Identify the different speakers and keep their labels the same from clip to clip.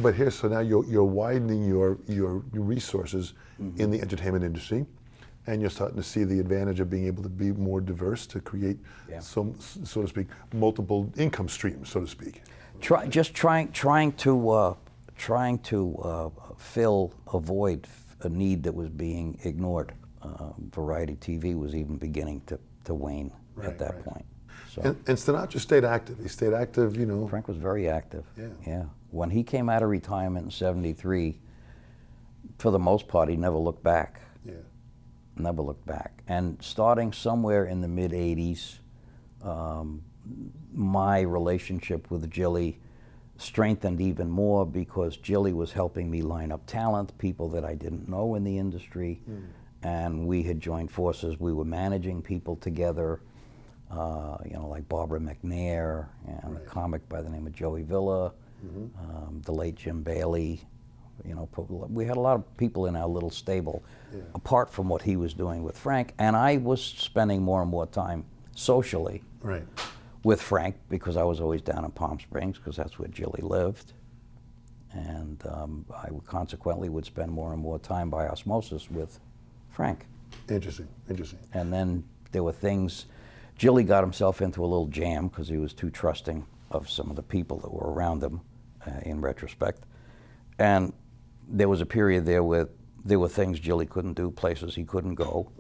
Speaker 1: But here, so now you're widening your resources in the entertainment industry, and you're starting to see the advantage of being able to be more diverse to create, some, so to speak, multiple income streams, so to speak.
Speaker 2: Trying to fill a void, a need that was being ignored. Variety TV was even beginning to wane at that point. So
Speaker 1: And Sinatra stayed active. He stayed active, you know.
Speaker 2: Frank was very active.
Speaker 1: Yeah.
Speaker 2: When he came out of retirement in '73, for the most part, he never looked back.
Speaker 1: Yeah.
Speaker 2: Never looked back. And starting somewhere in the mid '80s, my relationship with Jilly strengthened even more because Jilly was helping me line up talent, people that I didn't know in the industry, and we had joined forces. We were managing people together, like Barbara McNair and a comic by the name of Joey Villa, the late Jim Bailey. We had a lot of people in our little stable, apart from what he was doing with Frank, and I was spending more and more time socially with Frank because I was always down in Palm Springs because that's where Jilly lived, and I consequently would spend more and more time by osmosis with Frank.
Speaker 1: Interesting.
Speaker 2: And then there were things, Jilly got himself into a little jam because he was too trusting of some of the people that were around him, in retrospect. And there was a period there where there were things Jilly couldn't do, places he couldn't go.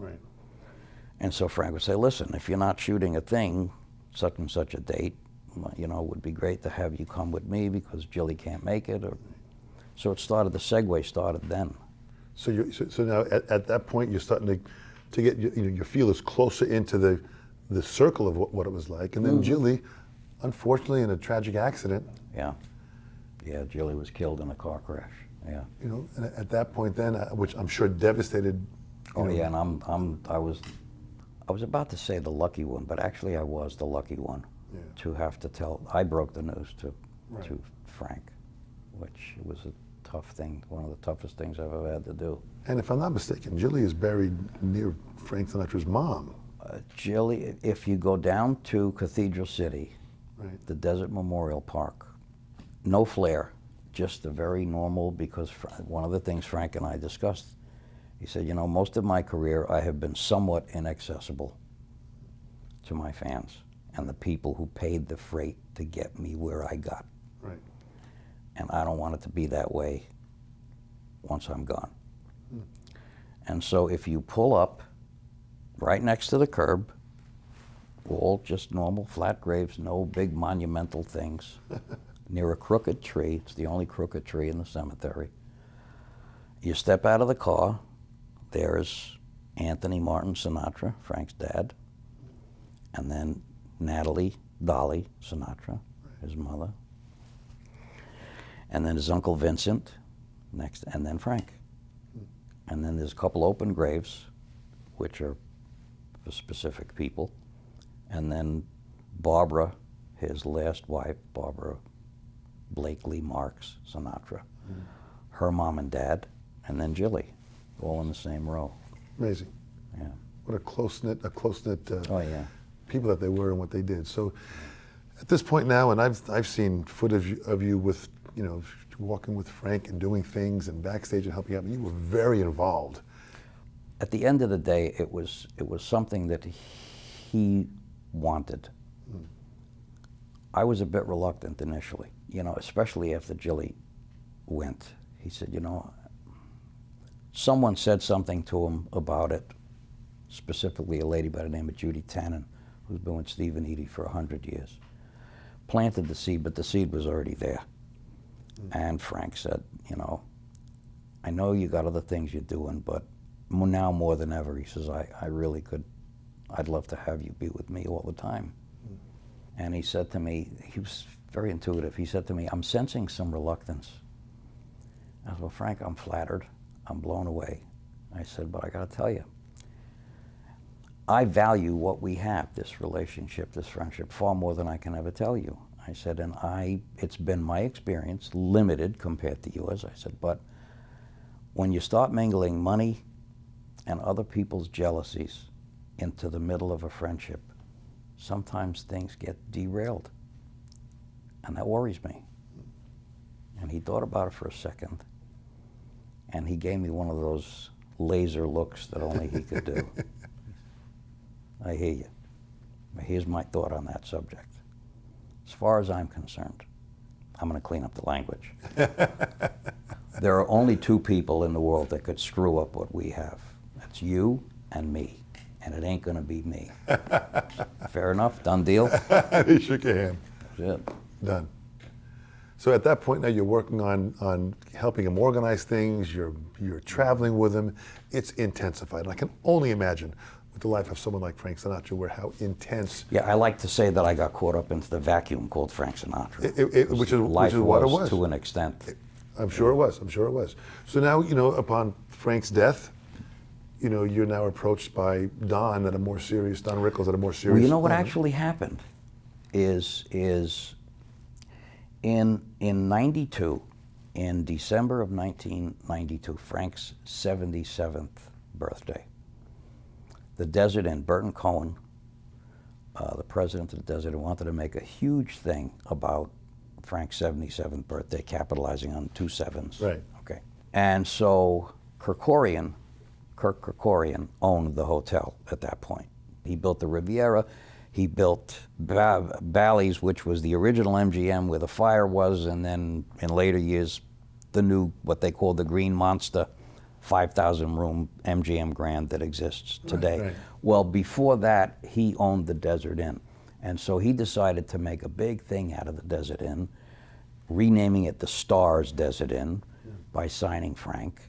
Speaker 2: And so Frank would say, listen, if you're not shooting a thing, such and such a date, it would be great to have you come with me because Jilly can't make it. So it started, the segue started then.
Speaker 1: So now at that point you're starting to get your feelers closer into the circle of what it was like, and then Jilly, unfortunately, in a tragic accident.
Speaker 2: Yeah, Jilly was killed in a car crash. Yeah.
Speaker 1: And at that point then, which I'm sure devastated.
Speaker 2: And I was about to say the lucky one, but actually I was the lucky one to have to tell. I broke the news to Frank, which was a tough thing, one of the toughest things I've ever had to do.
Speaker 1: And if I'm not mistaken, Jilly is buried near Frank Sinatra's mom.
Speaker 2: Jilly, if you go down to Cathedral City, the Desert Memorial Park, no flair, just a very normal, because one of the things Frank and I discussed, he said, most of my career I have been somewhat inaccessible to my fans and the people who paid the freight to get me where I got. And I don't want it to be that way once I'm gone. And so if you pull up right next to the curb, all just normal flat graves, no big monumental things, near a crooked tree, it's the only crooked tree in the cemetery. You step out of the car, there's Anthony Martin Sinatra, Frank's dad, and then Natalie, Dolly Sinatra, his mother, and then his Uncle Vincent next, and then Frank. And then there's a couple open graves, which are for specific people, and then Barbara, his last wife, Barbara Blakely Marks Sinatra, her mom and dad, and then Jilly, all in the same row.
Speaker 1: Amazing.
Speaker 2: Yeah.
Speaker 1: What a close-knit people that they were and what they did. So at this point now, and I've seen footage of you with, walking with Frank and doing things and backstage and helping out. You were very involved.
Speaker 2: At the end of the day, it was something that he wanted. I was a bit reluctant initially, especially after Jilly went. He said, someone said something to him about it, specifically a lady by the name of Judy Tannen, who's been with Steve and Edie for 100 years. Planted the seed, but the seed was already there. And Frank said, I know you got other things you're doing, but now more than ever, he says, I'd love to have you be with me all the time. And he said to me, he was very intuitive, he said to me, I'm sensing some reluctance. I said, well, Frank, I'm flattered, I'm blown away. I said, but I gotta tell you, I value what we have, this relationship, this friendship, far more than I can ever tell you. I said, and it's been my experience, limited compared to yours, I said, but when you start mingling money and other people's jealousies into the middle of a friendship, sometimes things get derailed, and that worries me. And he thought about it for a second, and he gave me one of those laser looks that only he could do. I hear you. But here's my thought on that subject. As far as I'm concerned, I'm going to clean up the language. There are only two people in the world that could screw up what we have. That's you and me, and it ain't going to be me. Fair enough? Done deal?
Speaker 1: He shook your hand.
Speaker 2: That's it.
Speaker 1: Done. So at that point now you're working on helping him organize things, you're traveling with him. It's intensified. And I can only imagine with the life of someone like Frank Sinatra where how intense.
Speaker 2: Yeah, I like to say that I got caught up into the vacuum called Frank Sinatra.
Speaker 1: Which is
Speaker 2: Life
Speaker 1: what it was.
Speaker 2: To an extent.
Speaker 1: I'm sure it was. I'm sure it was. So now, upon Frank's death, you're now approached by Don Rickles at a more serious.
Speaker 2: Well, you know what actually happened is in 92, in December of 1992, Frank's 77th birthday, the Desert Inn, Burton Cohen, the president of the Desert Inn, wanted to make a huge thing about Frank's 77th birthday, capitalizing on 2 sevens.
Speaker 1: Right.
Speaker 2: Okay. And so Kirk Kerkorian owned the hotel at that point. He built the Riviera. He built Bally's, which was the original MGM where the fire was, and then in later years, the new, what they call the Green Monster, 5,000 room MGM Grand that exists today.
Speaker 1: Right.
Speaker 2: Well, before that, he owned the Desert Inn. And so he decided to make a big thing out of the Desert Inn, renaming it the Stars Desert Inn by signing Frank.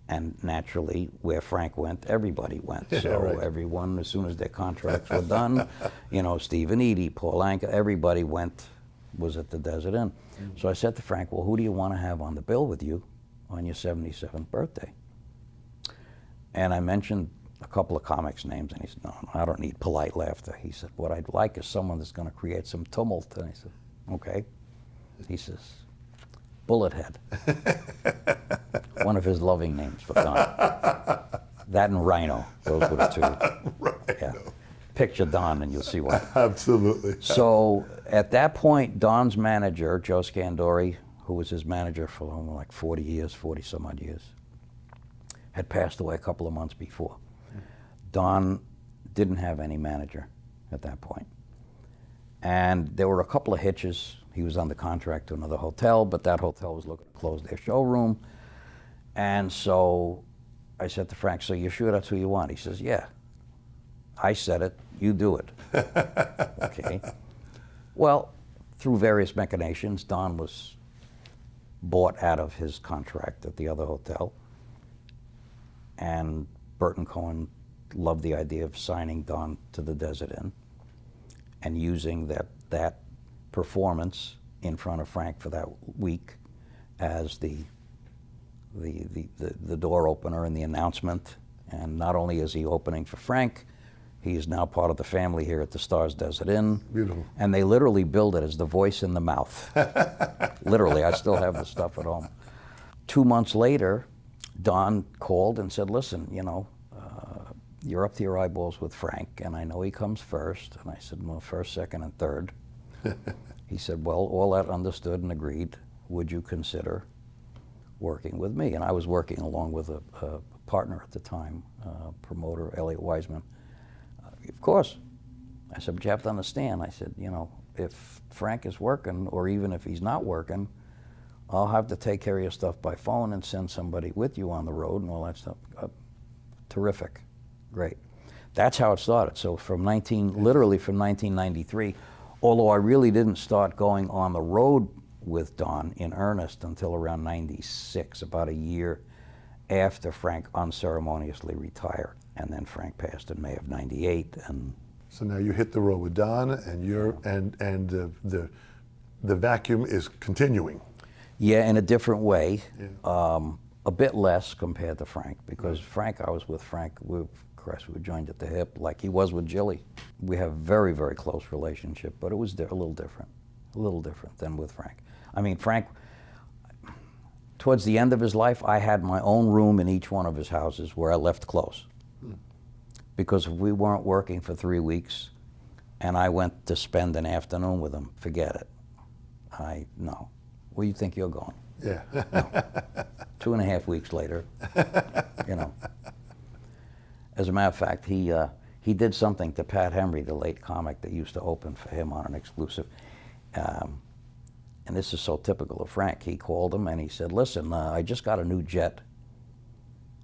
Speaker 2: And naturally, where Frank went, everybody went. So
Speaker 1: right.
Speaker 2: Everyone, as soon as their contracts were done, Stephen Eady, Paul Anka, everybody was at the Desert Inn. So I said to Frank, well, who do you want to have on the bill with you on your 77th birthday? And I mentioned a couple of comics names, and he said, no, I don't need polite laughter. He said, what I'd like is someone that's going to create some tumult. And I said, okay. He says, Bullethead. One of his loving names for Don. That and Rhino. Those were the two.
Speaker 1: Rhino.
Speaker 2: Yeah. Picture Don and you'll see why.
Speaker 1: Absolutely.
Speaker 2: So at that point, Don's manager, Joe Scandori, who was his manager for like 40 years, 40 some odd years, had passed away a couple of months before. Don didn't have any manager at that point. And there were a couple of hitches. He was under contract to another hotel, but that hotel was looking to close their showroom. And so I said to Frank, so you sure that's who you want? He says, yeah. I said it, you do it. Okay. Well, through various machinations, Don was bought out of his contract at the other hotel. And Burton Cohen loved the idea of signing Don to the Desert Inn and using that performance in front of Frank for that week as the door opener and the announcement. And not only is he opening for Frank, he is now part of the family here at the Stars Desert Inn.
Speaker 1: Beautiful.
Speaker 2: And they literally billed it as the voice in the mouth. Literally, I still have the stuff at home. 2 months later, Don called and said, listen, you're up to your eyeballs with Frank, and I know he comes first. And I said, well, first, second, and third. He said, well, all that understood and agreed. Would you consider working with me? And I was working along with a partner at the time, promoter, Elliot Wiseman. Of course. I said, but you have to understand. I said, if Frank is working, or even if he's not working, I'll have to take care of your stuff by phone and send somebody with you on the road and all that stuff. Terrific. Great. That's how it started. So literally from 1993, although I really didn't start going on the road with Don in earnest until around 96, about a year after Frank unceremoniously retired. And then Frank passed in May of 98. And
Speaker 1: so now you hit the road with Don, and the vacuum is continuing.
Speaker 2: Yeah, in a different way.
Speaker 1: Yeah.
Speaker 2: A bit less compared to Frank, because I was with Frank, we were joined at the hip like he was with Jilly. We have a very, very close relationship, but it was a little different than with Frank. I mean, Frank, towards the end of his life, I had my own room in each one of his houses where I left clothes. Because if we weren't working for 3 weeks and I went to spend an afternoon with him, forget it. Where you think you're going?
Speaker 1: Yeah.
Speaker 2: No. 2.5 weeks later, you know. As a matter of fact, he did something to Pat Henry, the late comic that used to open for him on an exclusive. And this is so typical of Frank. He called him and he said, listen, I just got a new jet.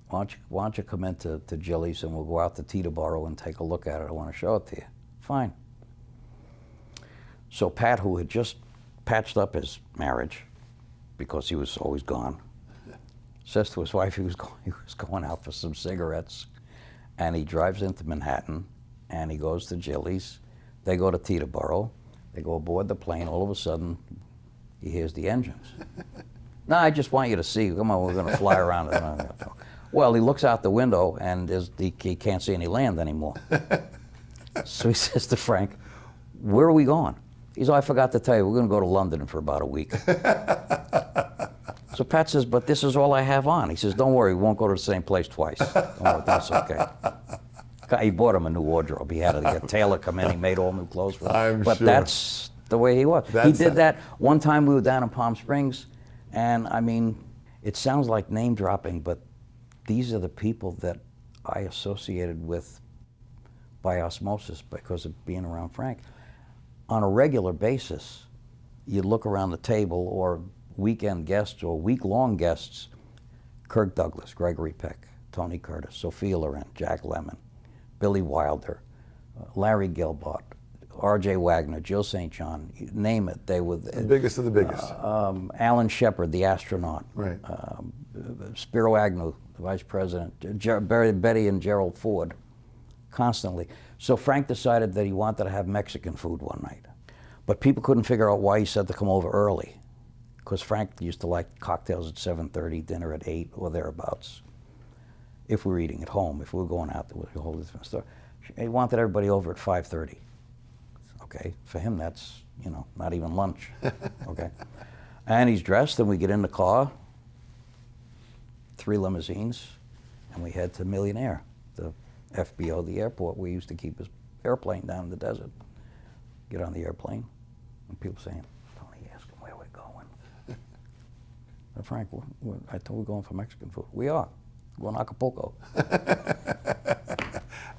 Speaker 2: Why don't you come into Jilly's and we'll go out to Teterboro and take a look at it. I want to show it to you. Fine. So Pat, who had just patched up his marriage because he was always gone, says to his wife he was going out for some cigarettes, and he drives into Manhattan and he goes to Jilly's. They go to Teterboro. They go aboard the plane. All of a sudden, he hears the engines. No, I just want you to see. Come on, we're going to fly around. Well, he looks out the window and he can't see any land anymore. So he says to Frank, where are we going? He says, oh, I forgot to tell you, we're going to go to London for about a week. So Pat says, but this is all I have on. He says, don't worry, we won't go to the same place twice. Don't worry, that's okay. He bought him a new wardrobe. He had to get Taylor come in. He made all new clothes for him. But
Speaker 1: sure.
Speaker 2: That's the way he was. He did that. One time we were down in Palm Springs, and I mean, it sounds like name dropping, but these are the people that I associated with by osmosis because of being around Frank. On a regular basis, you'd look around the table, or weekend guests or week-long guests, Kirk Douglas, Gregory Peck, Tony Curtis, Sophia Loren, Jack Lemmon, Billy Wilder, Larry Gilbert, R.J. Wagner, Jill St. John, you name it. They were
Speaker 1: the biggest of the biggest.
Speaker 2: Alan Shepard, the astronaut.
Speaker 1: Right.
Speaker 2: Spiro Agnew, the vice president. Betty and Gerald Ford, constantly. So Frank decided that he wanted to have Mexican food one night. But people couldn't figure out why he said to come over early. Because Frank used to like cocktails at 7:30, dinner at 8 or thereabouts. If we were eating at home, if we were going out, there was a whole different story. He wanted everybody over at 5:30. Okay, for him that's, you know, not even lunch. Okay, and he's dressed, and we get in the car, 3 limousines, and we head to Millionaire, the FBO, the airport where he used to keep his airplane down in the desert. Get on the airplane, and people saying, Tony, ask him where we're going. Frank, I thought we were going for Mexican food. We are. We're going to Acapulco.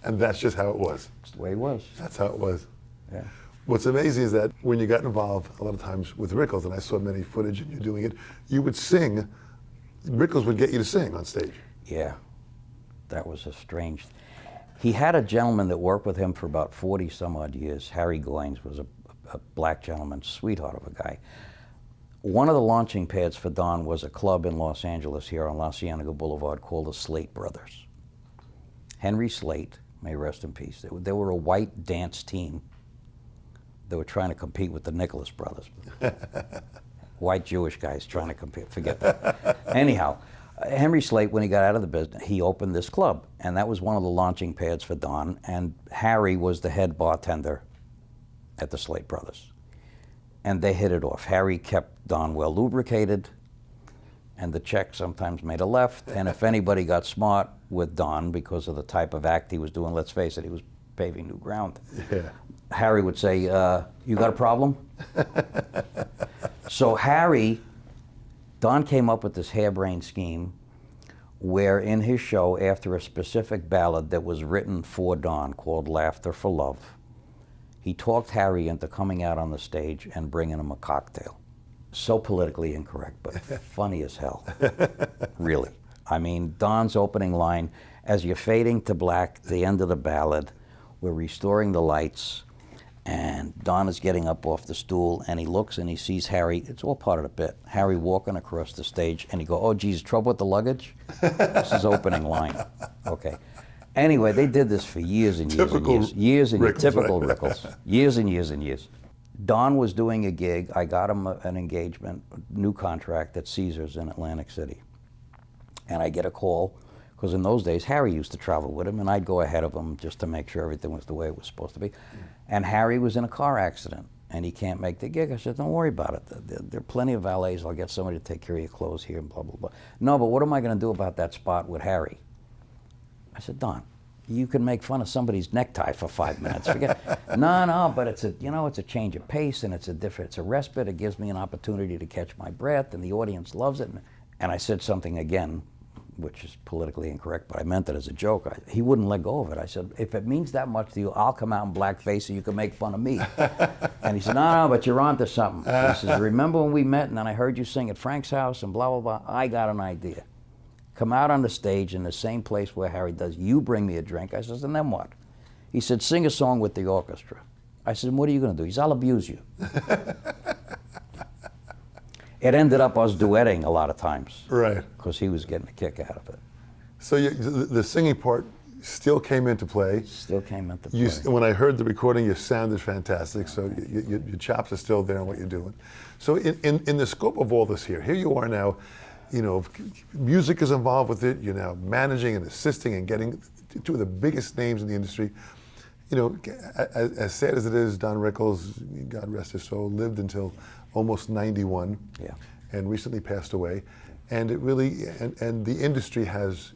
Speaker 1: And that's just how it was.
Speaker 2: That's the way it was.
Speaker 1: That's how it was.
Speaker 2: Yeah.
Speaker 1: What's amazing is that when you got involved a lot of times with Rickles, and I saw many footage and you doing it, you would sing. Rickles would get you to sing on stage.
Speaker 2: Yeah, that was a strange. He had a gentleman that worked with him for about 40 some odd years. Harry Goines was a black gentleman, sweetheart of a guy. One of the launching pads for Don was a club in Los Angeles here on La Cienega Boulevard called the Slate Brothers. Henry Slate, may rest in peace, they were a white dance team. They were trying to compete with the Nicholas Brothers. White Jewish guys trying to compete, forget that. Anyhow, Henry Slate, when he got out of the business, he opened this club, and that was one of the launching pads for Don, and Harry was the head bartender at the Slate Brothers. And they hit it off. Harry kept Don well lubricated, and the check sometimes made a left, and if anybody got smart with Don because of the type of act he was doing, let's face it, he was paving new ground.
Speaker 1: Yeah.
Speaker 2: Harry would say, you got a problem? So Don came up with this harebrained scheme where in his show, after a specific ballad that was written for Don called Laughter for Love, he talked Harry into coming out on the stage and bringing him a cocktail. So politically incorrect, but funny as hell, really. I mean, Don's opening line, as you're fading to black, the end of the ballad, we're restoring the lights, and Don is getting up off the stool, and he looks and he sees Harry, it's all part of the bit, Harry walking across the stage, and he go, oh geez, trouble with the luggage? This is opening line. Okay. Anyway, they did this for years and years and years. Years and years, typical Rickles. Years and years and years. Don was doing a gig, I got him an engagement, new contract at Caesars in Atlantic City. And I get a call, because in those days, Harry used to travel with him, and I'd go ahead of him just to make sure everything was the way it was supposed to be. And Harry was in a car accident, and he can't make the gig. I said, don't worry about it. There are plenty of valets. I'll get somebody to take care of your clothes here, and blah, blah, blah. No, but what am I going to do about that spot with Harry? I said, Don, you can make fun of somebody's necktie for 5 minutes. No, but it's a change of pace, and it's a respite. It gives me an opportunity to catch my breath, and the audience loves it. And I said something again, which is politically incorrect, but I meant it as a joke. He wouldn't let go of it. I said, if it means that much to you, I'll come out in blackface so you can make fun of me. And he said, no, but you're onto something. He says, remember when we met and then I heard you sing at Frank's house and blah, blah, blah? I got an idea. Come out on the stage in the same place where Harry does. You bring me a drink. I says, and then what? He said, sing a song with the orchestra. I said, what are you going to do? He said, I'll abuse you. It ended up us duetting a lot of times.
Speaker 1: Right.
Speaker 2: Because he was getting a kick out of it.
Speaker 1: So the singing part still came into play.
Speaker 2: Still came into play.
Speaker 1: When I heard the recording, you sounded fantastic. So your chops are still there in what you're doing. So in the scope of all this here you are now, you know, music is involved with it. You're now managing and assisting and getting two of the biggest names in the industry. You know, as sad as it is, Don Rickles, God rest his soul, lived until almost 91,
Speaker 2: yeah,
Speaker 1: and recently passed away. And it really, and the industry has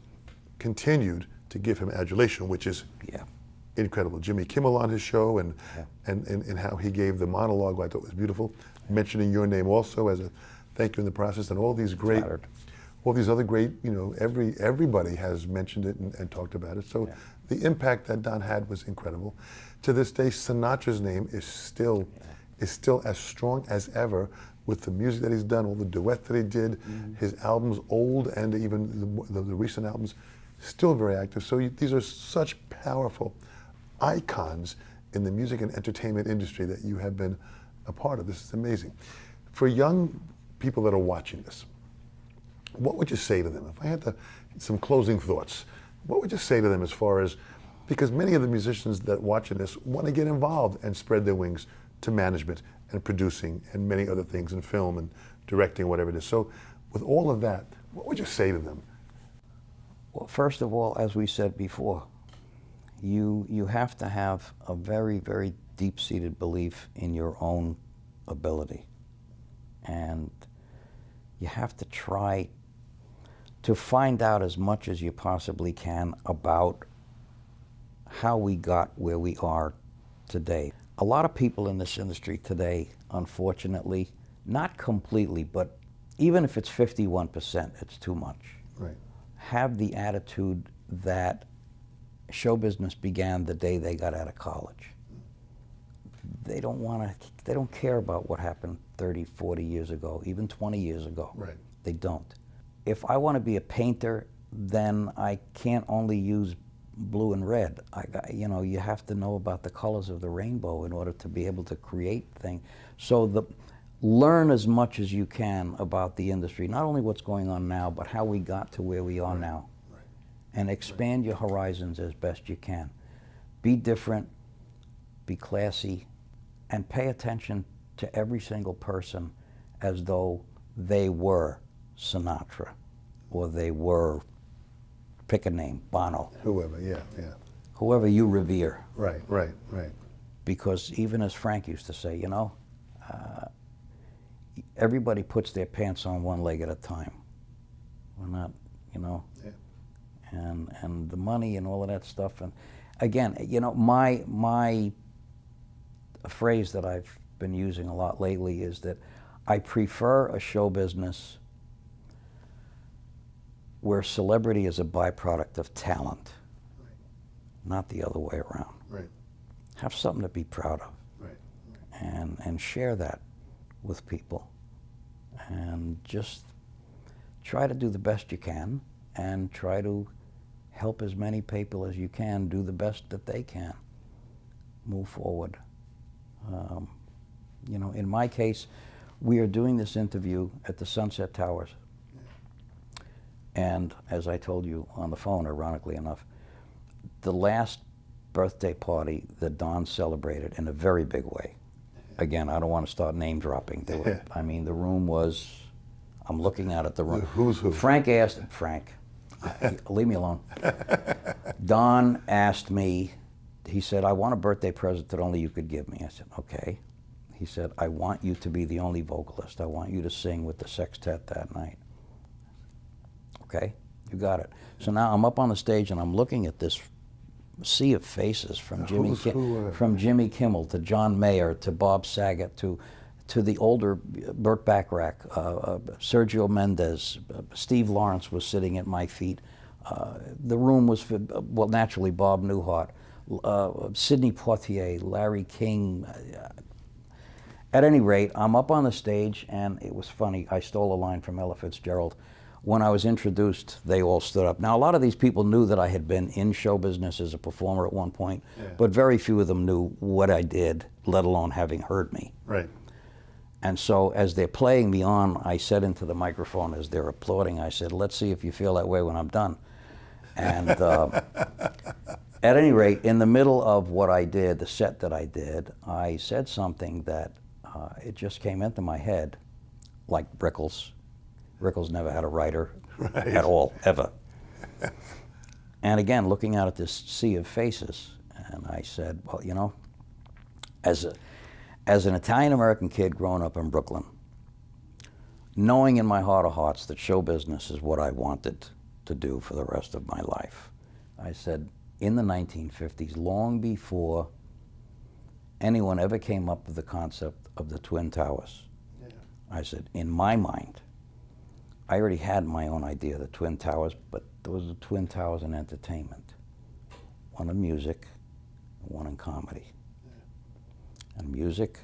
Speaker 1: continued to give him adulation, which is incredible. Jimmy Kimmel on his show, and how he gave the monologue, I thought was beautiful, mentioning your name also as a thank you in the process, and all these great, all these other great, you know, everybody has mentioned it and talked about it. So the impact that Don had was incredible. To this day, Sinatra's name is still as strong as ever with the music that he's done, all the duets that he did, his albums, old and even the recent albums, still very active. So these are such powerful icons in the music and entertainment industry that you have been a part of. This is amazing. For young people that are watching this, what would you say to them? If I had some closing thoughts, what would you say to them as far as, because many of the musicians that watching this want to get involved and spread their wings to management and producing and many other things in film and directing, whatever it is. So with all of that, what would you say to them?
Speaker 2: Well, first of all, as we said before, you have to have a very, very deep-seated belief in your own ability. And you have to try to find out as much as you possibly can about how we got where we are today. A lot of people in this industry today, unfortunately, not completely, but even if it's 51%, it's too much.
Speaker 1: Right.
Speaker 2: Have the attitude that show business began the day they got out of college. They don't care about what happened 30, 40 years ago, even 20 years ago.
Speaker 1: Right.
Speaker 2: They don't. If I want to be a painter, then I can't only use blue and red. You have to know about the colors of the rainbow in order to be able to create things. So learn as much as you can about the industry, not only what's going on now, but how we got to where we are now.
Speaker 1: Right.
Speaker 2: And expand your horizons as best you can. Be different, be classy, and pay attention to every single person as though they were Sinatra, or they were, pick a name, Bono.
Speaker 1: Whoever, yeah.
Speaker 2: Whoever you revere.
Speaker 1: Right.
Speaker 2: Because even as Frank used to say, everybody puts their pants on one leg at a time. We're not,
Speaker 1: Yeah.
Speaker 2: and the money and all of that stuff. And again, my phrase that I've been using a lot lately is that I prefer a show business where celebrity is a byproduct of talent, not the other way around.
Speaker 1: Right.
Speaker 2: Have something to be proud of.
Speaker 1: Right.
Speaker 2: And share that with people. And just try to do the best you can, and try to help as many people as you can do the best that they can. Move forward. In my case, we are doing this interview at the Sunset Towers. And as I told you on the phone, ironically enough, the last birthday party that Don celebrated in a very big way. Again, I don't want to start name dropping. The room was, I'm looking out at the room.
Speaker 1: Who's who?
Speaker 2: Frank, leave me alone. Don asked me, he said, I want a birthday present that only you could give me. I said, okay. He said, I want you to be the only vocalist. I want you to sing with the sextet that night. Okay, you got it. So now I'm up on the stage and I'm looking at this sea of faces from
Speaker 1: Who,
Speaker 2: Jimmy Kimmel to John Mayer to Bob Saget to the older Burt Bacharach, Sergio Mendes, Steve Lawrence was sitting at my feet. The room was, well, naturally Bob Newhart, Sidney Poitier, Larry King. At any rate, I'm up on the stage, and it was funny. I stole a line from Ella Fitzgerald. When I was introduced, they all stood up. Now, a lot of these people knew that I had been in show business as a performer at one point, but very few of them knew what I did, let alone having heard me.
Speaker 1: Right.
Speaker 2: And so as they're playing me on, I said into the microphone as they're applauding, I said, let's see if you feel that way when I'm done. And at any rate, in the middle of what I did, the set that I did, I said something that it just came into my head, like Rickles. Rickles never had a writer at all, ever. And again, looking out at this sea of faces, and I said, well, you know, as an Italian-American kid growing up in Brooklyn, knowing in my heart of hearts that show business is what I wanted to do for the rest of my life, I said, in the 1950s, long before anyone ever came up with the concept of the Twin Towers, I said, in my mind, I already had my own idea of the Twin Towers, but there was the Twin Towers in entertainment. One in music, and one in comedy. And music,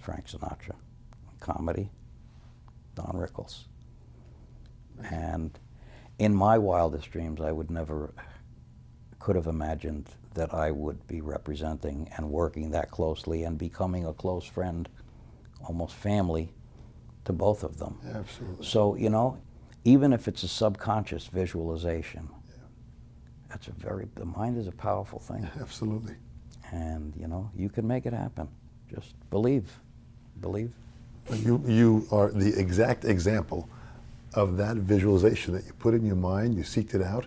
Speaker 2: Frank Sinatra. Comedy, Don Rickles. And in my wildest dreams, I would never could have imagined that I would be representing and working that closely and becoming a close friend, almost family, to both of them.
Speaker 1: Absolutely.
Speaker 2: So, you know, even if it's a subconscious visualization, that's the mind is a powerful thing.
Speaker 1: Absolutely.
Speaker 2: And, you know, you can make it happen. Just believe. Believe.
Speaker 1: You are the exact example of that visualization that you put in your mind, you seeked it out,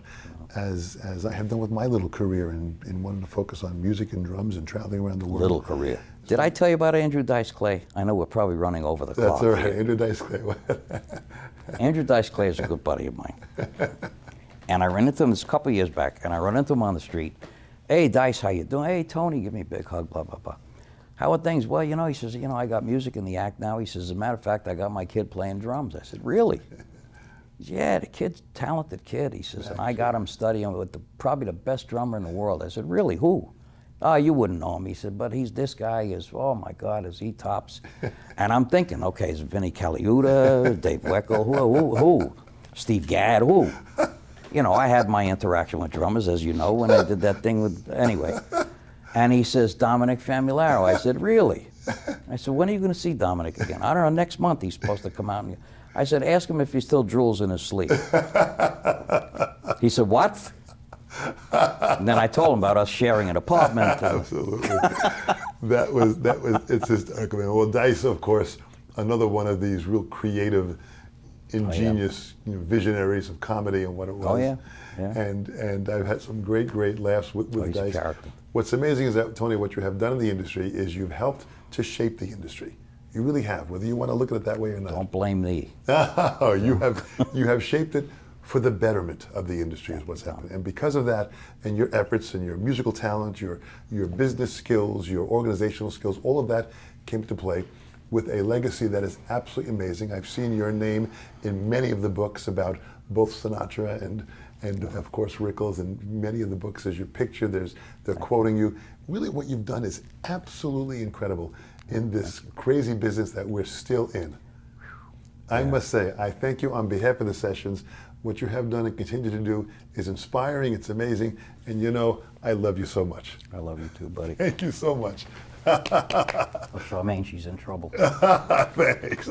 Speaker 1: as I have done with my little career in wanting to focus on music and drums and traveling around the world.
Speaker 2: Little career. Did I tell you about Andrew Dice Clay? I know we're probably running over the clock.
Speaker 1: That's all right, Andrew Dice Clay.
Speaker 2: Andrew Dice Clay is a good buddy of mine. And I ran into him this couple of years back, and I run into him on the street. Hey, Dice, how you doing? Hey, Tony, give me a big hug, blah, blah, blah. How are things? Well, you know, he says, you know, I got music in the act now. He says, as a matter of fact, I got my kid playing drums. I said, really? He said, yeah, the kid's a talented kid. He says, and I got him studying with probably the best drummer in the world. I said, really, who? Oh, you wouldn't know him. He said, but this guy is, oh my God, is he tops? And I'm thinking, okay, is it Vinnie Caliuta, Dave Weckl, who? Steve Gadd, who? You know, I had my interaction with drummers, as you know, when I did that thing with, anyway. And he says, Dominic Famularo. I said, really? I said, when are you going to see Dominic again? I don't know, next month he's supposed to come out. And I said, ask him if he still drools in his sleep. He said, what? And then I told him about us sharing an apartment.
Speaker 1: Absolutely. that was, it's just, well, Dice, of course, another one of these real creative, ingenious, you know, visionaries of comedy and what it was.
Speaker 2: Oh, yeah.
Speaker 1: And I've had some great laughs with
Speaker 2: he's
Speaker 1: Dice.
Speaker 2: a character.
Speaker 1: What's amazing is that, Tony, what you have done in the industry is you've helped to shape the industry. You really have, whether you want to look at it that way or not.
Speaker 2: Don't blame me.
Speaker 1: Oh, you have shaped it for the betterment of the industry is what's happening. And because of that, and your efforts and your musical talent, your business skills, your organizational skills, all of that came to play with a legacy that is absolutely amazing. I've seen your name in many of the books about both Sinatra and of course Rickles, and many of the books as your picture, they're quoting you. Really what you've done is absolutely incredible in this crazy business that we're still in. I must say, I thank you on behalf of the sessions. What you have done and continue to do is inspiring, it's amazing, and you know, I love you so much.
Speaker 2: I love you too, buddy.
Speaker 1: Thank you so much.
Speaker 2: Charmaine, she's in trouble.
Speaker 1: Thanks.